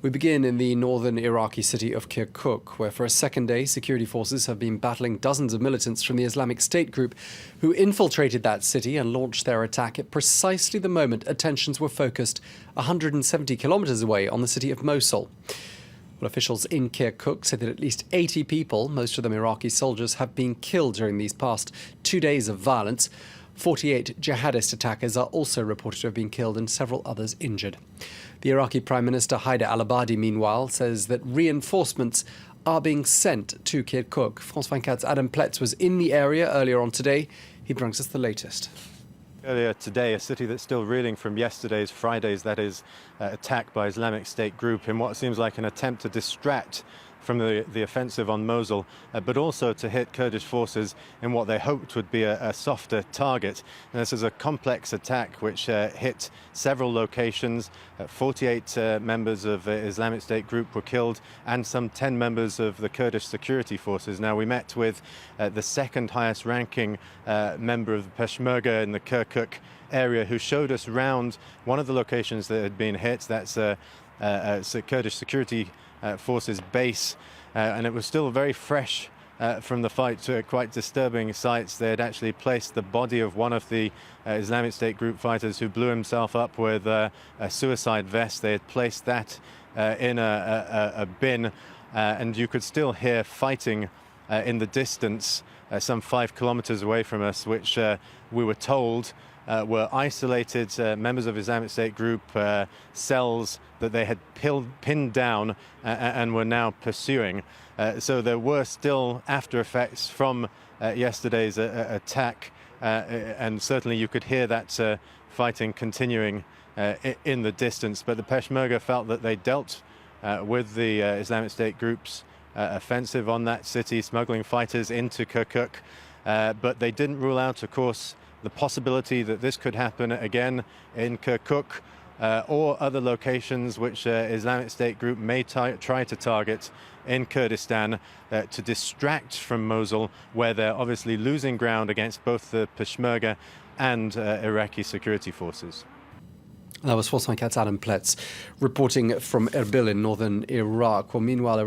We begin in the northern Iraqi city of Kirkuk, where for a second day security forces have been battling dozens of militants from the Islamic State group who infiltrated that city and launched their attack at precisely the moment attentions were focused 170 kilometers away on the city of Mosul. Well, officials in Kirkuk say that at least 80 people, most of them Iraqi soldiers, have been killed during these past 2 days of violence. 48 jihadist attackers are also reported to have been killed and several others injured. The Iraqi Prime Minister Haider al-Abadi, meanwhile, says that reinforcements are being sent to Kirkuk. France 24's Adam Pletz was in the area earlier on today. He brings us the latest. Earlier today, a city that's still reeling from Friday's, attack by Islamic State group in what seems like an attempt to distract from the offensive on Mosul, but also to hit Kurdish forces in what they hoped would be a softer target. And this is a complex attack which hit several locations. 48 members of Islamic State group were killed and some 10 members of the Kurdish security forces. Now, we met with the second highest ranking member of the Peshmerga in the Kirkuk area, who showed us around one of the locations that had been hit. That's a Kurdish security forces base, and it was still very fresh from the fight, to quite disturbing sights. They had actually placed the body of one of the Islamic State group fighters who blew himself up with a suicide vest. They had placed that in a bin, and you could still hear fighting in the distance some 5 kilometers away from us, which we were told were isolated members of Islamic State group cells that they had pinned down and were now pursuing. So there were still after effects from yesterday's attack, and certainly you could hear that fighting continuing in the distance. But the Peshmerga felt that they dealt with the Islamic State group's offensive on that city, smuggling fighters into Kirkuk, but they didn't rule out, of course, the possibility that this could happen again in Kirkuk or other locations which Islamic State group may try to target in Kurdistan to distract from Mosul, where they're obviously losing ground against both the Peshmerga and Iraqi security forces. That was France 24's Adam Pletz reporting from Erbil in northern Iraq. Well, meanwhile,